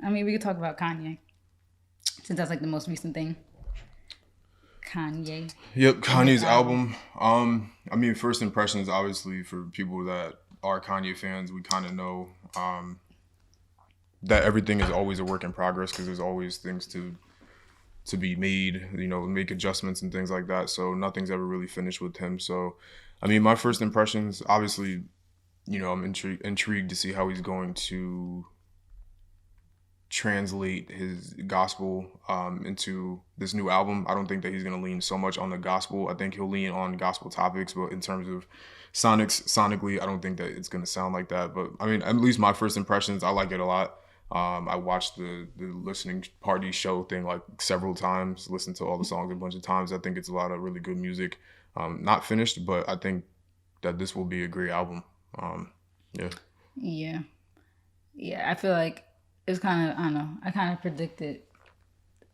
I mean, we could talk about Kanye since that's like the most recent thing. Kanye Yep, and his Kanye's album. album. I mean, first impressions, obviously, for people that are Kanye fans, we kind of know that everything is always a work in progress because there's always things to be made, make adjustments and things like that. So nothing's ever really finished with him. So, I mean, my first impressions, obviously, I'm intrigued to see how he's going to translate his gospel into this new album. I don't think that he's going to lean so much on the gospel. I think he'll lean on gospel topics, but in terms of sonically, I don't think that it's going to sound like that. But I mean, at least my first impressions, I like it a lot. I watched the listening party show thing like several times, listened to all the songs a bunch of times. I think it's a lot of really good music. Not finished, but I think that this will be a great album. Yeah. Yeah. Yeah, I feel like it's kind of, I don't know, I kind of predicted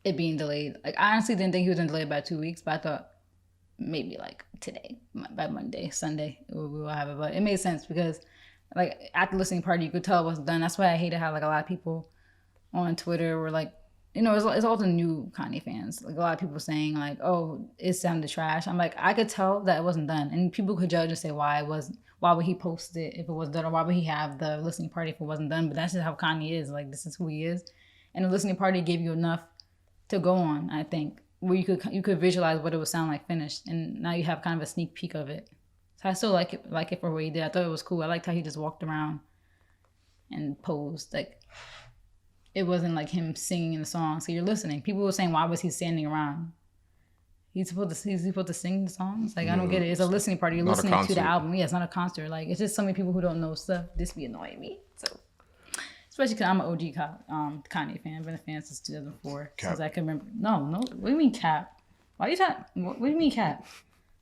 it being delayed. Like, I honestly didn't think he was going to delay it by 2 weeks, but I thought maybe like today, by Monday, Sunday, we will have it. But it made sense because, like, at the listening party, you could tell it wasn't done. That's why I hated how, like, a lot of people on Twitter were like, it's all the new Kanye fans. Like, a lot of people saying, like, oh, it sounded trash. I'm like, I could tell that it wasn't done. And people could judge and say why would he post it if it was done, or why would he have the listening party if it wasn't done? But that's just how Kanye is. Like, this is who he is. And the listening party gave you enough to go on, I think, where you could visualize what it would sound like finished. And now you have kind of a sneak peek of it. So I still like it for what he did. I thought it was cool. I liked how he just walked around and posed. Like, it wasn't like him singing in the song. So you're listening. People were saying, why was he standing around? He's supposed to sing the songs. Like, I don't get it. It's a listening party. You're Not a listening to the concert. album. Yeah, it's not a concert. Like, it's just so many people who don't know stuff. This be annoying me. So, especially because I'm an OG Kanye fan. I've been a fan since 2004. Cap. Since I can remember. No. What do you mean cap? Why are you talking? What do you mean cap?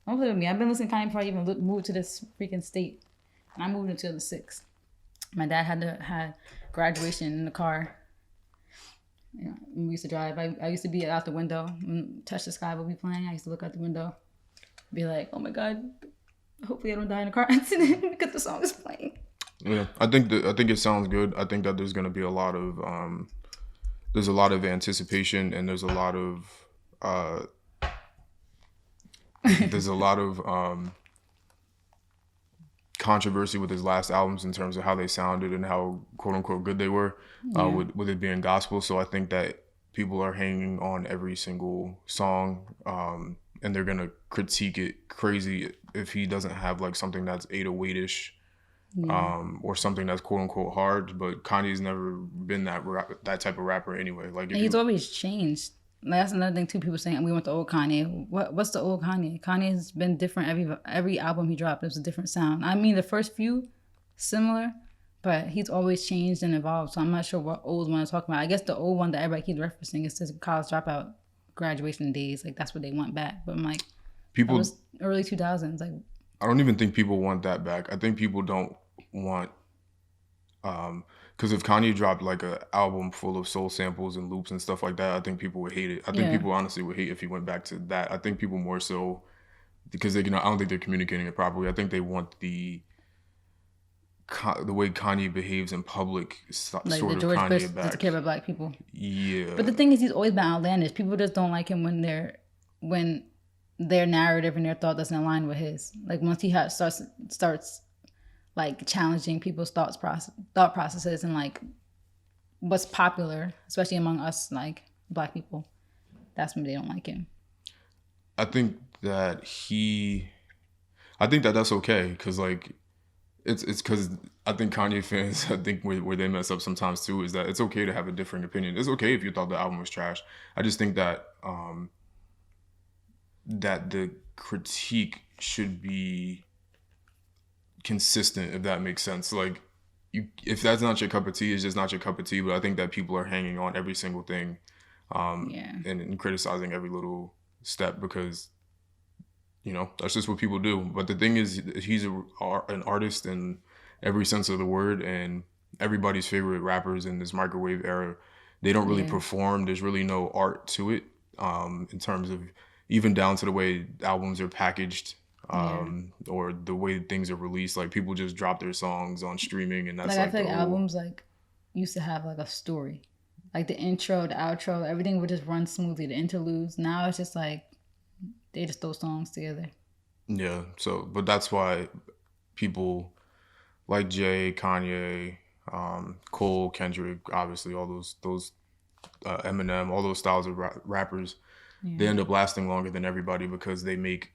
Don't play with me. I've been listening to Kanye before I even moved to this freaking state. And I moved into the 6th. My dad had graduation in the car. Yeah, we used to drive. I used to be out the window. When Touch the Sky would be playing, I used to look out the window, be like, "Oh my God, hopefully I don't die in a car accident because the song is playing." Yeah, I think it sounds good. I think that there's going to be a lot of anticipation, and there's a lot of controversy with his last albums in terms of how they sounded and how quote unquote good they were, with it being gospel. So I think that people are hanging on every single song, and they're gonna critique it crazy if he doesn't have like something that's 808ish, or something that's quote unquote hard. But Kanye's never been that type of rapper anyway. Like, And he's always changed. That's another thing too. People saying we want the old Kanye. What's the old Kanye? Kanye has been different every album he dropped. It was a different sound. I mean, the first few similar, but he's always changed and evolved. So I'm not sure what old one I'm talking about. I guess the old one that everybody keeps referencing is his college dropout graduation days. Like, that's what they want back. But I'm like, that people, was early 2000s. Like, I don't even think people want that back. I think people don't want, because if Kanye dropped like an album full of soul samples and loops and stuff like that, I think people would hate it. I think people honestly would hate if he went back to that. I think people more so because I don't think they're communicating it properly. I think they want the way Kanye behaves in public, like sort the of George Bush Kanye doesn't back. care about black people. Yeah. But the thing is, he's always been outlandish. People just don't like him when their narrative and their thought doesn't align with his. Like, once he starts like challenging people's thought processes and like what's popular, especially among us like black people, that's when they don't like him. I think that that's okay, because like it's because I think Kanye fans, I think where they mess up sometimes too is that it's okay to have a different opinion. It's okay if you thought the album was trash. I just think that that the critique should be consistent, if that makes sense. Like, if that's not your cup of tea, it's just not your cup of tea. But I think that people are hanging on every single thing, and criticizing every little step because that's just what people do. But the thing is, he's an artist in every sense of the word, and everybody's favorite rappers in this microwave era, they don't really perform. There's really no art to it, in terms of even down to the way albums are packaged, or the way things are released. Like, people just drop their songs on streaming, and that's like I feel like albums like used to have like a story. Like the intro, the outro, everything would just run smoothly. The interludes. Now it's just like they just throw songs together. Yeah. So, but that's why people like Jay, Kanye, Cole, Kendrick, obviously all those Eminem, all those styles of rappers, they end up lasting longer than everybody because they make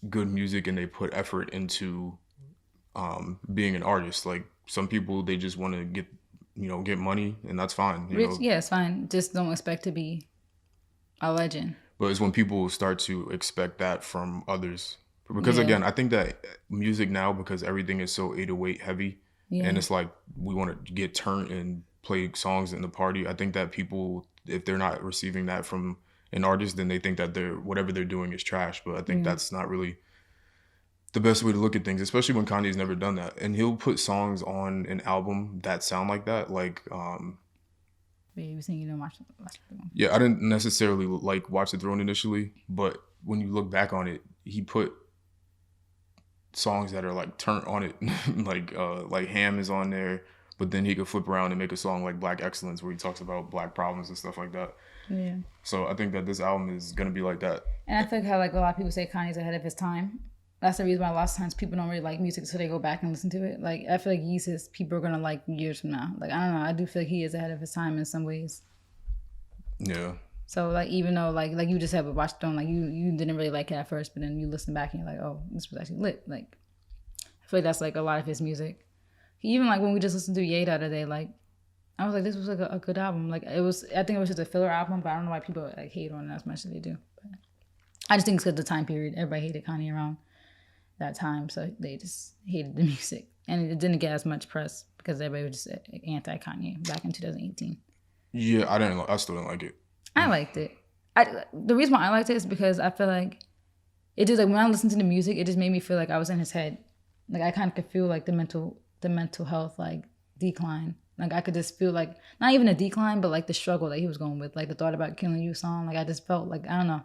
good music and they put effort into being an artist. Like some people, they just want to get money, and that's fine. Yeah, it's fine. Just don't expect to be a legend. But it's when people start to expect that from others. Because again, I think that music now, because everything is so 808 heavy, and it's like we want to get turned and play songs in the party. I think that people, if they're not receiving that from an artist, then they think that whatever they're doing is trash. But I think that's not really the best way to look at things, especially when Kanye's never done that. And he'll put songs on an album that sound like that. Like, you were saying you don't watch the Throne. Yeah, I didn't necessarily like Watch the Throne initially, but when you look back on it, he put songs that are like turnt on it, like Ham is on there, but then he could flip around and make a song like Black Excellence where he talks about black problems and stuff like that. Yeah. So I think that this album is gonna be like that. And I feel like how like a lot of people say Kanye's ahead of his time. That's the reason why a lot of times people don't really like music until they go back and listen to it. Like I feel like Yeezus people are gonna like years from now. Like I don't know, I do feel like he is ahead of his time in some ways. Yeah. So like even though like you just have a Watch the Throne, like you didn't really like it at first, but then you listen back and you're like, oh, this was actually lit. Like I feel like that's like a lot of his music. Even like when we just listened to Ye the other day, like I was like, this was like a good album. Like it was, I think it was just a filler album, but I don't know why people like hate on it as much as they do. But I just think it's because the time period, everybody hated Kanye around that time, so they just hated the music, and it didn't get as much press because everybody was just anti-Kanye back in 2018. Yeah, I still didn't like it. I liked it. The reason why I liked it is because I feel like it just like when I listened to the music, it just made me feel like I was in his head. Like I kind of could feel like the mental health like decline. Like I could just feel like not even a decline, but like the struggle that he was going with, like the Thought About Killing You song. Like I just felt like I don't know,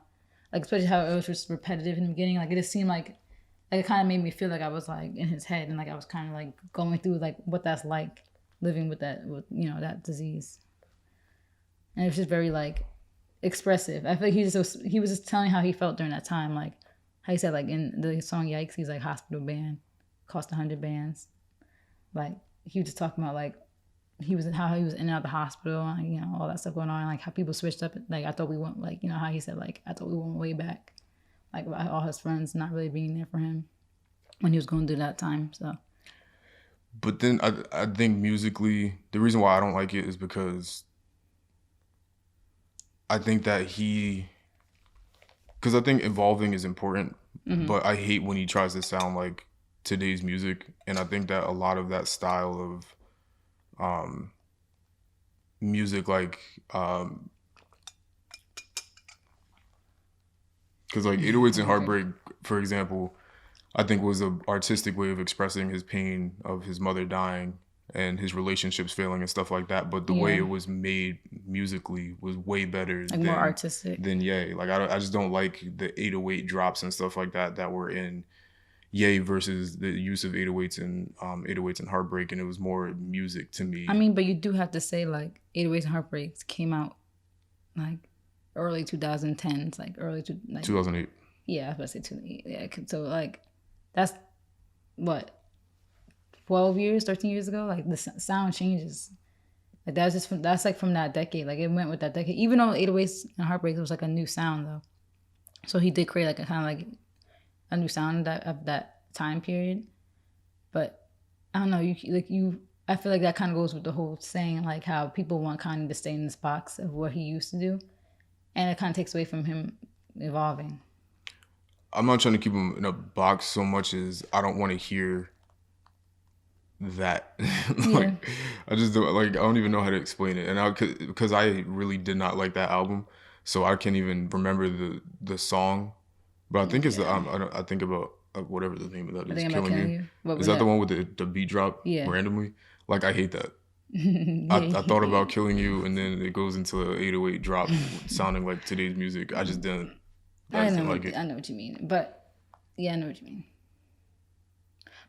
like especially how it was just repetitive in the beginning. Like it just seemed like it kind of made me feel like I was like in his head and like I was kind of like going through like what that's like living with that that disease. And it was just very like expressive. I feel like he was just telling how he felt during that time, like how he said like in the song Yikes, he's like hospital band, cost 100 bands. Like he was just talking about like how he was in and out of the hospital and all that stuff going on, and like how people switched up. Like I thought we went like how he said like I thought we went way back, like about all his friends not really being there for him when he was going through that time. So, but then I think musically the reason why I don't like it is because I think that because I think evolving is important, but I hate when he tries to sound like today's music, and I think that a lot of that style of music, like because like 808s and Heartbreak, for example, I think was an artistic way of expressing his pain of his mother dying and his relationships failing and stuff like that. But the way it was made musically was way better, like more artistic than Ye. Like I just don't like the 808 drops and stuff like that were in Ye versus the use of 808s and Heartbreak, and it was more music to me. I mean, but you do have to say like 808s and Heartbreaks came out like early 2010s, like early 2008. Yeah, I was about to say 2008. Yeah, so like that's what 12 years, 13 years ago. Like the sound changes. Like that's like from that decade. Like it went with that decade. Even though 808s and Heartbreaks was like a new sound though, so he did create like a kind of like a new sound of that time period. But I don't know, I feel like that kind of goes with the whole saying like how people want Kanye to stay in this box of what he used to do, and it kind of takes away from him evolving. I'm not trying to keep him in a box so much as I don't want to hear that. Like I just don't like, I don't even know how to explain it, and because I really did not like that album, so I can't even remember the song. But I think it's I think about whatever the name of that is. Killing You. Is that the one with the beat drop randomly? Like I hate that. I thought about Killing You, and then it goes into an 808 drop sounding like today's music. I just didn't. I know what you mean, but yeah, I know what you mean.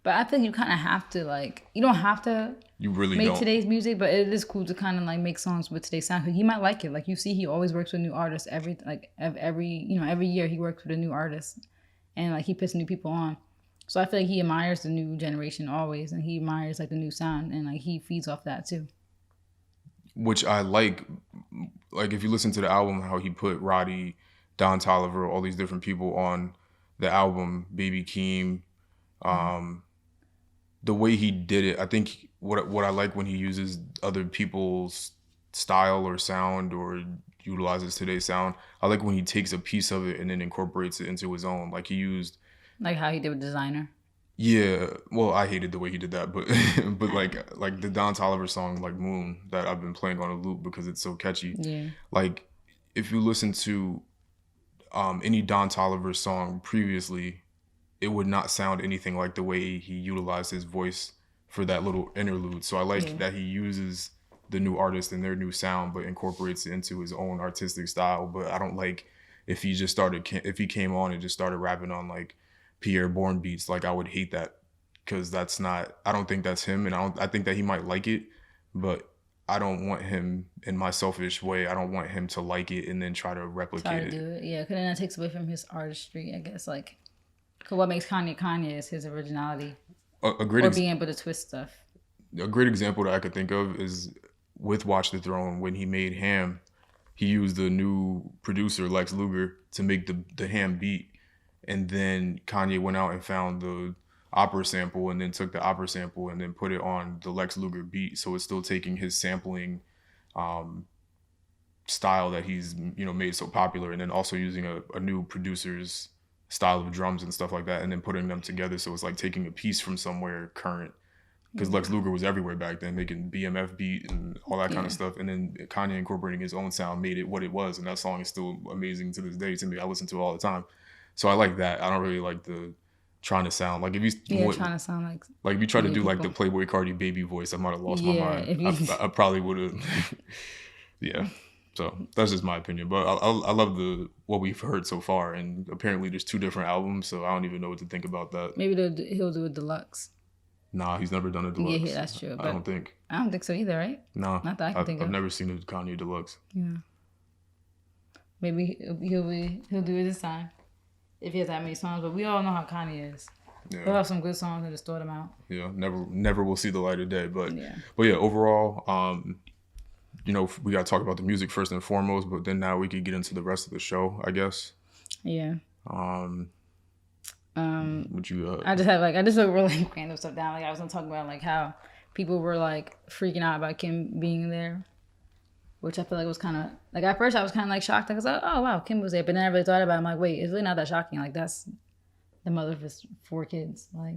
But I think you kind of have to like, you don't have to You really make don't. today's music, but it is cool to kind of like make songs with today's sound. Cause he might like it. Like you see, he always works with new artists. Every year he works with a new artist, and like he puts new people on. So I feel like he admires the new generation always, and he admires like the new sound, and like he feeds off that too. Which I like if you listen to the album, how he put Roddy, Don Toliver, all these different people on the album, Baby Keem, the way he did it, I think what I like when he uses other people's style or sound or utilizes today's sound, I like when he takes a piece of it and then incorporates it into his own. Like he used, like how he did with Designer. Yeah, well, I hated the way he did that, but but like the Don Toliver song, like Moon, that I've been playing on a loop because it's so catchy. Yeah. Like if you listen to any Don Toliver song previously, it would not sound anything like the way he utilized his voice for that little interlude. So I like that he uses the new artist and their new sound, but incorporates it into his own artistic style. But I don't like if he came on and just started rapping on like Pierre Bourne beats. Like I would hate that because I don't think that's him, and I think that he might like it, but I don't want him, in my selfish way, I don't want him to like it and then try to replicate it. Do it, yeah, because then that takes away from his artistry, I guess. Like, because what makes Kanye is his originality, being able to twist stuff. A great example that I could think of is with Watch the Throne. When he made Ham, he used the new producer Lex Luger to make the Ham beat, and then Kanye went out and found the opera sample and then took the opera sample and then put it on the Lex Luger beat. So it's still taking his sampling style that he's made so popular, and then also using a new producer's style of drums and stuff like that, and then putting them together. So it's like taking a piece from somewhere current, because Lex Luger was everywhere back then, making BMF beat and all that kind of stuff, and then Kanye incorporating his own sound made it what it was, and that song is still amazing to this day to me. I listen to it all the time. So I like that. I don't really like the trying to sound like if you trying to sound like if you try to do like the Playboy Cardi baby voice, I might have lost my mind. I probably would have. Yeah. So that's just my opinion, but I love what we've heard so far, and apparently there's 2 different albums, so I don't even know what to think about that. Maybe he'll do a deluxe. Nah, he's never done a deluxe. Yeah, that's true. I don't think. I don't think so either, right? No, not that I can think of. I've never seen a Kanye deluxe. Yeah. Maybe he'll do it this time if he has that many songs. But we all know how Kanye is. Yeah. He'll have some good songs and just throw them out. Yeah, never will see the light of day. But yeah, overall, we got to talk about the music first and foremost, but then now we could get into the rest of the show, I guess. Yeah. Would you? I just wrote really random stuff down. Like I was gonna talk about like how people were like freaking out about Kim being there, which I feel like was kind of like at first I was kind of like shocked. I was like, oh wow, Kim was there, but then I really thought about it. I'm like, wait, it's really not that shocking. Like that's the mother of his 4 kids. Like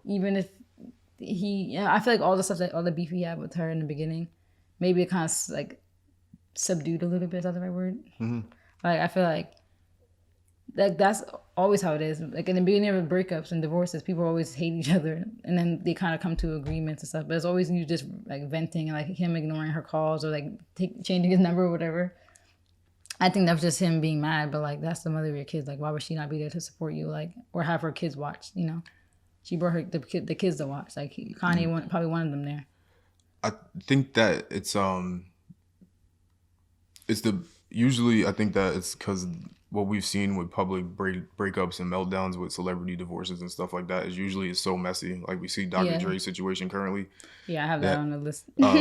even if I feel like all the beef he had with her in the beginning, maybe it kind of like subdued a little bit. Is that the right word? Mm-hmm. Like I feel like that's always how it is. Like in the beginning of breakups and divorces, people always hate each other, and then they kind of come to agreements and stuff. But it's always you just like venting and like him ignoring her calls or like changing his number or whatever. I think that's just him being mad. But like that's the mother of your kids. Like why would she not be there to support you? Like or have her kids watch? She brought the kids to watch. Like Kanye probably wanted them there. I think that usually I think that it's because what we've seen with public breakups and meltdowns with celebrity divorces and stuff like that is usually it's so messy. Like we see Dr. Dre's situation currently. Yeah, I have that on the list. We'll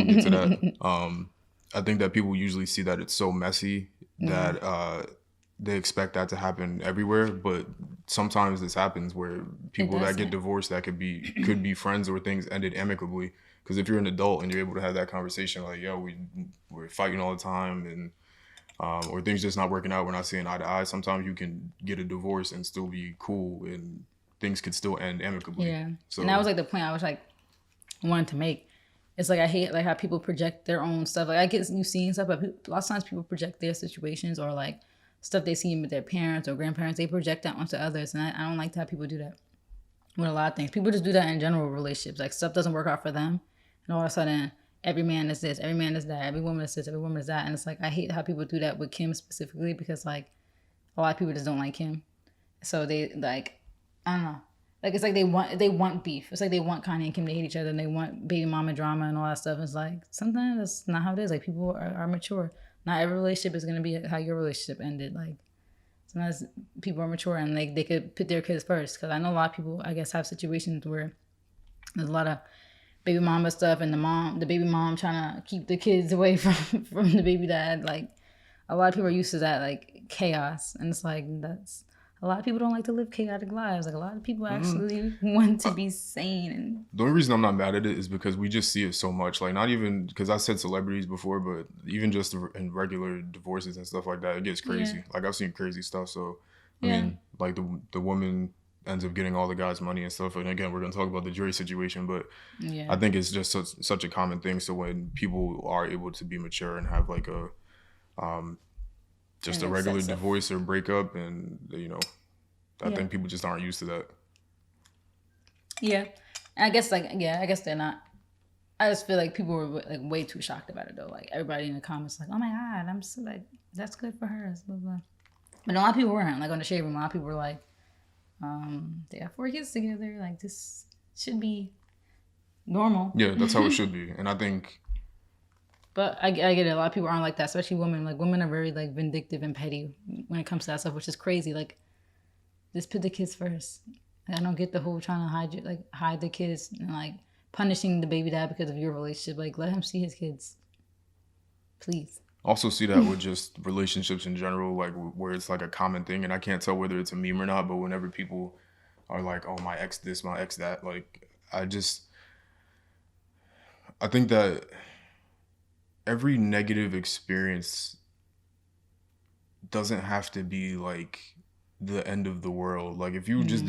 get to that. I think that people usually see that it's so messy that they expect that to happen everywhere, but sometimes this happens where people that get divorced that could be friends or things ended amicably. Because if you're an adult and you're able to have that conversation, like, yo, we're fighting all the time, and or things just not working out, we're not seeing eye to eye. Sometimes you can get a divorce and still be cool, and things could still end amicably. Yeah. So, and that was like the point I was like wanted to make. It's like I hate like how people project their own stuff. Like I get you seeing stuff, but lots of times people project their situations or like stuff they see with their parents or grandparents. They project that onto others, and I don't like to have people do that with a lot of things. People just do that in general relationships. Like stuff doesn't work out for them. And all of a sudden, every man is this, every man is that, every woman is this, every woman is that. And it's like, I hate how people do that with Kim specifically because, like, a lot of people just don't like him. So they, like, I don't know. Like, it's like they want beef. It's like they want Kanye and Kim to hate each other, and they want baby mama drama and all that stuff. It's like, sometimes that's not how it is. Like, people are mature. Not every relationship is going to be how your relationship ended. Like, sometimes people are mature and they could put their kids first. Because I know a lot of people, I guess, have situations where there's a lot of baby mama stuff, and the baby mom trying to keep the kids away from the baby dad. Like, a lot of people are used to that, like, chaos. And it's like, a lot of people don't like to live chaotic lives. Like, a lot of people actually want to be sane. And the only reason I'm not mad at it is because we just see it so much. Like, not even because I said celebrities before, but even just in regular divorces and stuff like that, it gets crazy. Yeah. Like, I've seen crazy stuff. So, I mean, like, the woman ends up getting all the guy's money and stuff. And again, we're going to talk about the jury situation, but I think it's just such a common thing. So when people are able to be mature and have like a just a regular divorce or breakup, and I think people just aren't used to that. Yeah, and I guess they're not. I just feel like people were like way too shocked about it though. Like, everybody in the comments like, oh my god, I'm so like, that's good for her, blah, blah. But a lot of people weren't. Like, on the Shade Room, a lot of people were like, they got 4 kids together. Like, this should be normal. Yeah, that's how it should be. And I think. But I get it. A lot of people aren't like that, especially women. Like, women are very like vindictive and petty when it comes to that stuff, which is crazy. Like, just put the kids first. Like, I don't get the whole trying to hide the kids and like punishing the baby dad because of your relationship. Like, let him see his kids, please. Also see that with just relationships in general, like where it's like a common thing, and I can't tell whether it's a meme or not, but whenever people are like, oh, my ex this, my ex that, like, I think that every negative experience doesn't have to be like the end of the world. Like, if you just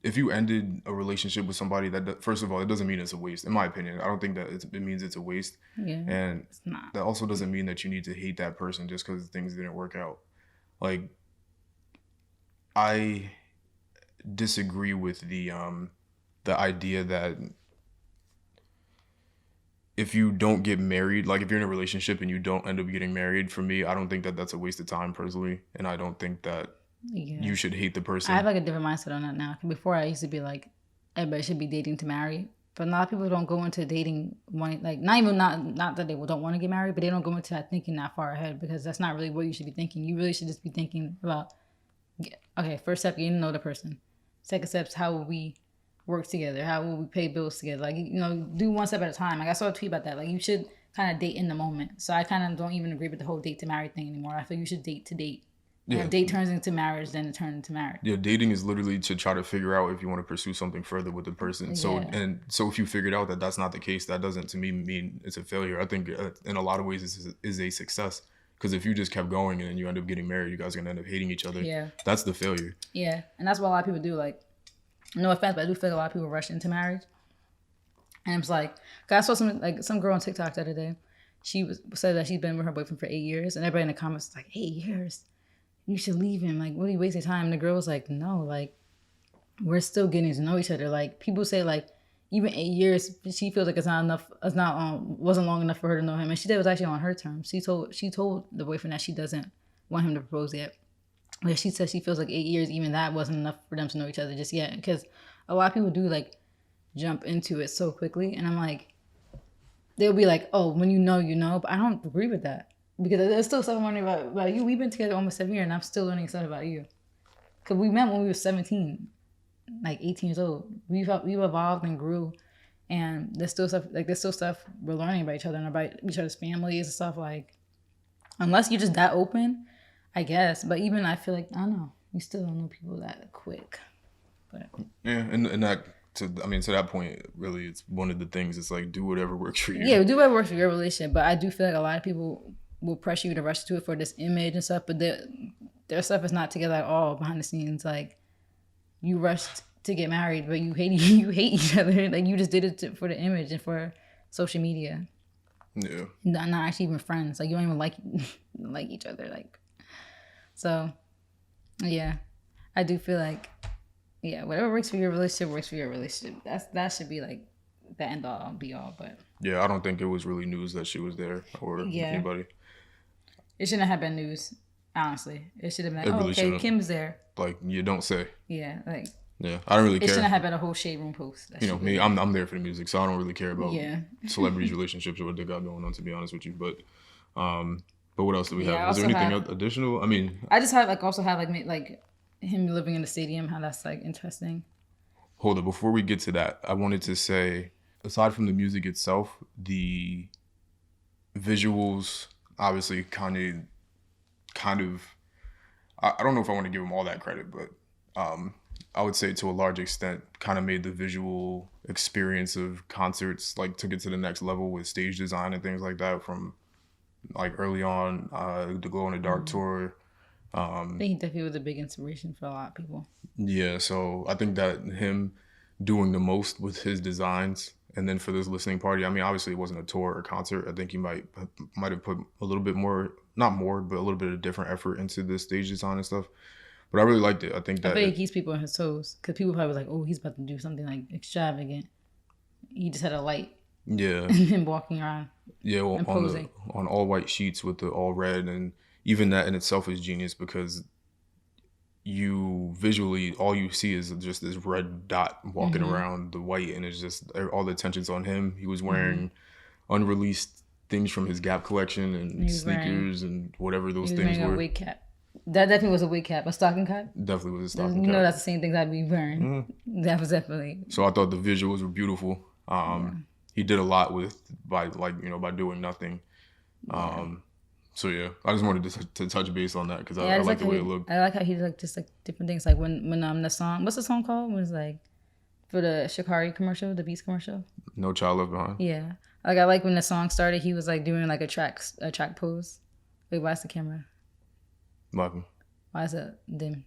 if you ended a relationship with somebody, that first of all, it doesn't mean it's a waste. In my opinion, I don't think that it means it's a waste. Yeah, and it's not. That also doesn't mean that you need to hate that person just because things didn't work out. Like, I disagree with the idea that if you don't get married, like if you're in a relationship and you don't end up getting married, for me, I don't think that that's a waste of time personally, and I don't think that you should hate the person. I have like a different mindset on that now. Before, I used to be like, everybody should be dating to marry, but a lot of people don't go into dating wanting, like, not that they don't want to get married, but they don't go into that thinking that far ahead, because that's not really what you should be thinking. You really should just be thinking about, okay, first step, getting to know the person. Second step, how will we work together? How will we pay bills together? Like, do one step at a time. Like, I saw a tweet about that. Like, you should kind of date in the moment. So I kind of don't even agree with the whole date to marry thing anymore. I feel you should date to date. Yeah. If date turns into marriage, then it turns into marriage. Yeah, dating is literally to try to figure out if you want to pursue something further with the person. Yeah. So if you figured out that that's not the case, that doesn't, to me, mean it's a failure. I think in a lot of ways is a success. Because if you just kept going and then you end up getting married, you guys are going to end up hating each other. Yeah. That's the failure. Yeah, and that's what a lot of people do. Like, no offense, but I do feel like a lot of people rush into marriage. And it's like, cause I saw some girl on TikTok the other day. She said that she's been with her boyfriend for 8 years, and everybody in the comments was like, 8 years? You should leave him. Like, what are you wasting time? And the girl was like, no, like, we're still getting to know each other. Like, people say, like, even 8 years, she feels like it's not enough. Wasn't long enough for her to know him. And she said it was actually on her terms. She told the boyfriend that she doesn't want him to propose yet. Like, she said she feels like 8 years, even that wasn't enough for them to know each other just yet. Because a lot of people do like jump into it so quickly, and I'm like, they'll be like, oh, when you know, but I don't agree with that. Because there's still stuff I'm learning about you. We've been together almost 7 years, and I'm still learning stuff about you. Because we met when we were 17, like 18 years old. We've evolved and grew, and there's still stuff we're learning about each other and about each other's families and stuff. Like, unless you're just that open, I guess. But even I feel like, I don't know, you still don't know people that quick. But yeah, and that. To that point, really, it's one of the things. It's like, do whatever works for you. Yeah, do whatever works for your relationship. But I do feel like a lot of people will pressure you to rush to it for this image and stuff. But their stuff is not together at all behind the scenes. Like, you rushed to get married, but you hate each other. Like, you just did it for the image and for social media. Yeah. Not actually even friends. Like, you don't even like each other. Like, so yeah, I do feel like. Yeah, whatever works for your relationship works for your relationship. That should be like the end all be all. But yeah, I don't think it was really news that she was there or anybody. It shouldn't have been news, honestly. It should have been, really okay, Kim's there. Like, you don't say. Yeah, like. Yeah, I don't really It care. shouldn't have been a whole Shade Room post. You know me, I'm there for the music, so I don't really care about Yeah. celebrities' relationships or what they got going on. To be honest with you, but what else do we Yeah, have? I Was there also anything have- additional? I mean, I just have like him living in the stadium. How that's like interesting. hold it. Before we get to that, I wanted to say, aside from the music itself, the visuals, obviously, Kanye kind of. I don't know if I want to give him all that credit, but I would say to a large extent, kind of made the visual experience of concerts, like took it to the next level with stage design and things like that. From like early on, the Glow in the Dark tour. I think he definitely was a big inspiration for a lot of people. Yeah, so I think that him doing the most with his designs, and then for this listening party, I mean, obviously it wasn't a tour or concert. I think he might have put a little bit more, not more, but a little bit of different effort into the stage design and stuff. But I really liked it. I think that I think he keeps people on his toes because people probably was like, "Oh, he's about to do something like extravagant." He just had a light yeah, and him walking around. yeah, well, and posing. on all white sheets with the all red, and even that in itself is genius because you visually all you see is just this red dot walking around the white, and it's just all the attention's on him. He was wearing unreleased things from his Gap collection and sneakers and whatever those things were. A wig cap. That definitely was a wig cap, a stocking cap. Definitely was a stocking cap. You know, that's the same things I'd be wearing. That was definitely. So I thought the visuals were beautiful. He did a lot by doing nothing. So yeah, I just wanted to touch base on that because I like the way it looked. I like how he did like just like different things. Like when the song, what's the song called? When it's like for the Shikari commercial, the Beats commercial. No Child Left Behind. Yeah, like I like when the song started, he was like doing like a track pose. Wait, why is the camera? Laughing. Why is it dimmed?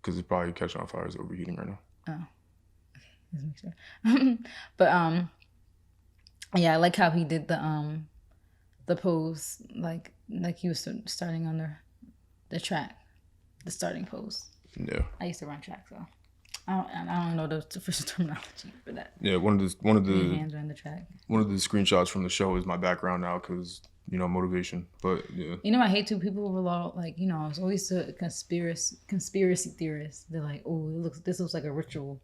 Because it's probably catching on fire. It's overheating right now. Oh, okay, let's make sure. But yeah, I like how he did the pose like he was starting on the track, the starting pose. Yeah. I used to run track, so I don't know the official terminology for that. Yeah, one of the hands on the track. One of the screenshots from the show is my background now because motivation. But yeah. I hate too. People were all like, it's always the conspiracy theorists. They're like, oh, this looks like a ritual.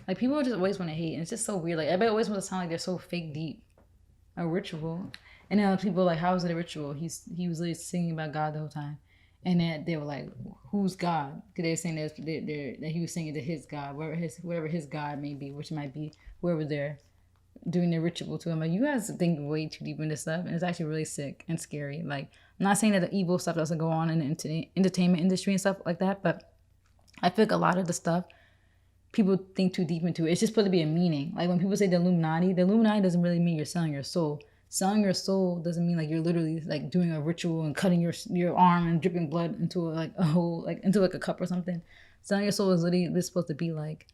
Like people just always want to hate, and it's just so weird. Like everybody always wants to sound like they're so fake deep. A ritual, and then people are like, how is it a ritual? He was literally singing about God the whole time, and then they were like, who's God? Because they were saying that he was singing to his God, whatever his God may be, which might be whoever they're doing the ritual to. I'm like, you guys think way too deep into stuff, and it's actually really sick and scary. Like, I'm not saying that the evil stuff doesn't go on in the entertainment industry and stuff like that, but I feel like a lot of the stuff people think too deep into it. It's just supposed to be a meaning. Like when people say the Illuminati doesn't really mean you're selling your soul. Selling your soul doesn't mean like you're literally like doing a ritual and cutting your arm and dripping blood into into a cup or something. Selling your soul is literally supposed to be like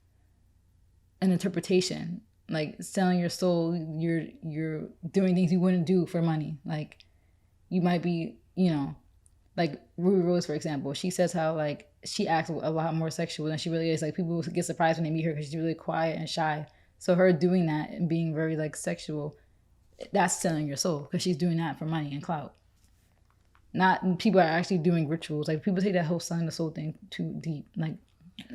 an interpretation. Like selling your soul, you're doing things you wouldn't do for money. Like you might be, like Ruby Rose, for example. She says how like she acts a lot more sexual than she really is. Like people get surprised when they meet her because she's really quiet and shy. So her doing that and being very like sexual, that's selling your soul because she's doing that for money and clout. Not people are actually doing rituals. Like people take that whole selling the soul thing too deep. Like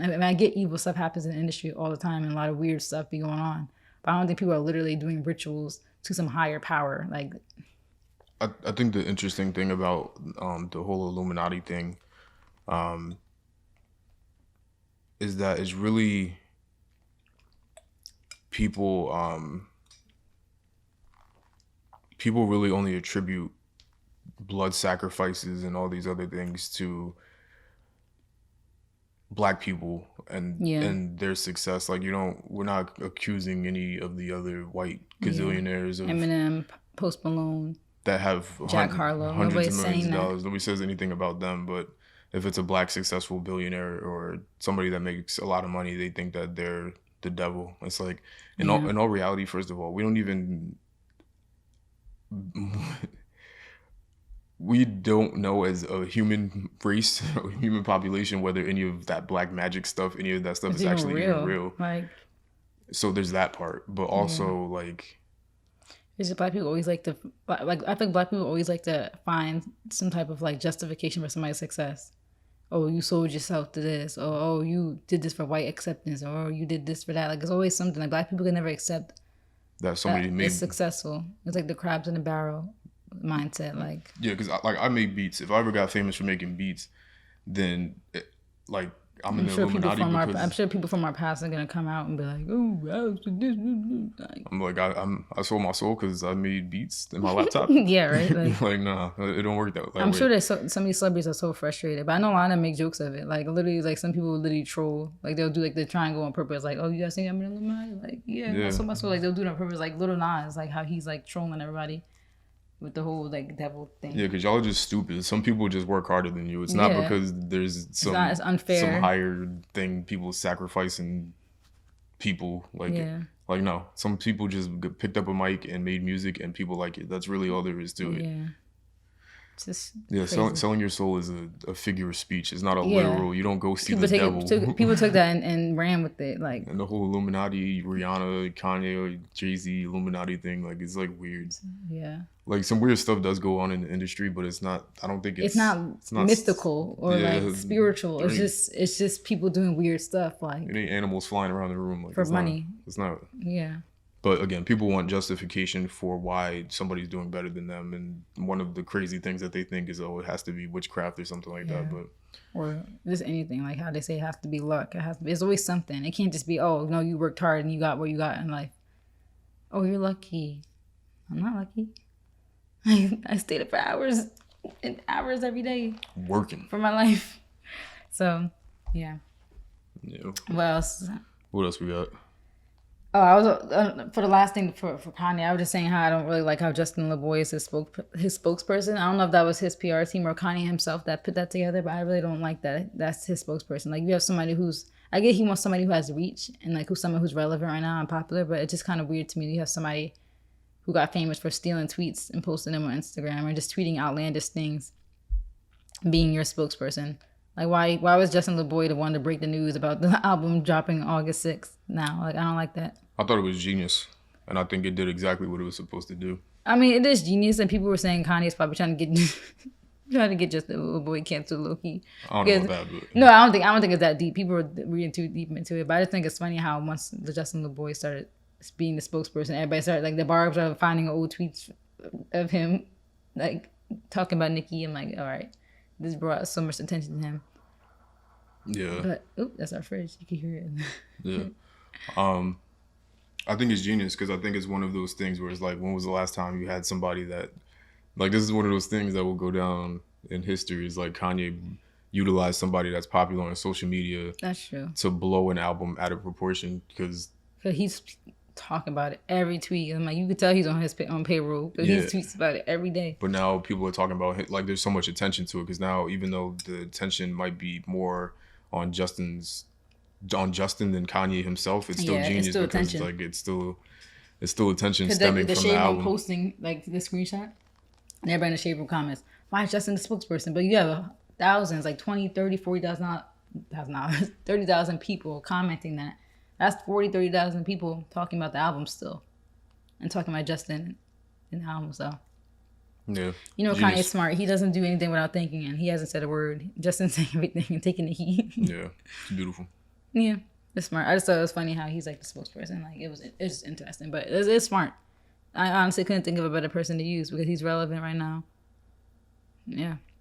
I get evil stuff happens in the industry all the time and a lot of weird stuff be going on. But I don't think people are literally doing rituals to some higher power. Like I think the interesting thing about the whole Illuminati thing is that it's really people really only attribute blood sacrifices and all these other things to Black people and their success. Like we're not accusing any of the other white gazillionaires of Eminem, Post Malone, that have Jack Harlow. hundreds of millions of dollars. Nobody says anything about them, but if it's a Black successful billionaire or somebody that makes a lot of money, they think that they're the devil. It's like in all reality, first of all, we don't even we don't know as a human race or human population whether any of that black magic stuff, any of that stuff is actually even real. Like, so there's that part, but also like is it Black people always like to I think Black people always like to find some type of like justification for somebody's success. oh, you sold yourself to this, or oh, you did this for white acceptance, or oh, you did this for that. Like it's always something. Like black people can never accept that somebody that it's made successful. It's like the crabs in the barrel mindset. Like yeah, because I make beats. If I ever got famous for making beats, then like I'm in the Illuminati because I'm sure people from our past are gonna come out and be like, oh, this. Like, I'm like I sold my soul because I made beats in my laptop. yeah, right. Like nah, it don't work that way. I'm sure that some of these celebrities are so frustrated, but I know a lot of them make jokes of it. Like literally, like some people will literally troll. Like they'll do like the triangle on purpose. Like, oh, you guys think I'm in Illuminati? Like, yeah, I sold my soul. Like they'll do it on purpose. Like Little Nas, like how he's like trolling everybody with the whole like devil thing. Yeah, because y'all are just stupid. Some people just work harder than you. It's not because there's some it's unfair. Some higher thing people sacrificing people like no. Some people just picked up a mic and made music and people like it. That's really all there is to it. Yeah. Just selling your soul is a figure of speech. It's not a literal. You don't go see the devil. People took that and ran with it, like. And the whole Illuminati, Rihanna, Kanye, Jay-Z Illuminati thing, like it's like weird. Yeah. Like some weird stuff does go on in the industry, but it's not. I don't think it's not mystical or like spiritual. It's just people doing weird stuff, like. It ain't animals flying around the room like for money. It's not. Yeah. But again, people want justification for why somebody's doing better than them, and one of the crazy things that they think is, oh, it has to be witchcraft or something like that. But or just anything, like how they say it has to be luck. It has to be. It's always something. It can't just be, oh no, you worked hard and you got what you got in life. Oh, you're lucky. I'm not lucky. I stayed up for hours and hours every day working for my life. So yeah. Yeah. What else? What else we got? Oh, I was for the last thing for Kanye. I was just saying how I don't really like how Justin LeBoy is his spokesperson. I don't know if that was his PR team or Kanye himself that put that together, but I really don't like that. That's his spokesperson. Like you have somebody I get he wants somebody who has reach and like someone who's relevant right now and popular, but it's just kind of weird to me. You have somebody who got famous for stealing tweets and posting them on Instagram or just tweeting outlandish things, being your spokesperson. Like, why was Justin LeBoy the one to break the news about the album dropping August 6th now? Like, I don't like that. I thought it was genius, and I think it did exactly what it was supposed to do. I mean, it is genius, and people were saying Kanye's probably trying to get Justin LeBoy canceled low-key. I don't know about that, but... No, I don't think it's that deep. People were reading too deep into it, but I just think it's funny how once the Justin LeBoy started being the spokesperson, everybody started, like, the barbs are finding old tweets of him, like, talking about Nicki. I'm like, all right. This brought so much attention to him. Yeah. But that's our fridge. You can hear it. Yeah. I think it's genius because I think it's one of those things where it's like, when was the last time you had somebody that, like, this is one of those things that will go down in history. Is like Kanye utilized somebody that's popular on social media. That's true. To blow an album out of proportion because he's talking about it every tweet. I'm like, you could tell he's on his payroll because he tweets about it every day. But now people are talking about it, like there's so much attention to it because now even though the attention might be more on Justin than Kanye himself, it's still genius, it's still because attention. Like it's still attention stemming from the album. Posting like the screenshot and everybody in the shade room comments, why is Justin the spokesperson? But you have thousands, like 20, 30, 40,000 30,000 people commenting that. That's 30,000 people talking about the album still and talking about Justin in the album. So yeah, you know, Kanye's smart. He doesn't do anything without thinking, and he hasn't said a word. Justin's saying everything and taking the heat. Yeah, it's beautiful. Yeah, it's smart. I just thought it was funny how he's like the spokesperson. Like it's just interesting, but it's smart. I honestly couldn't think of a better person to use because he's relevant right now. Yeah.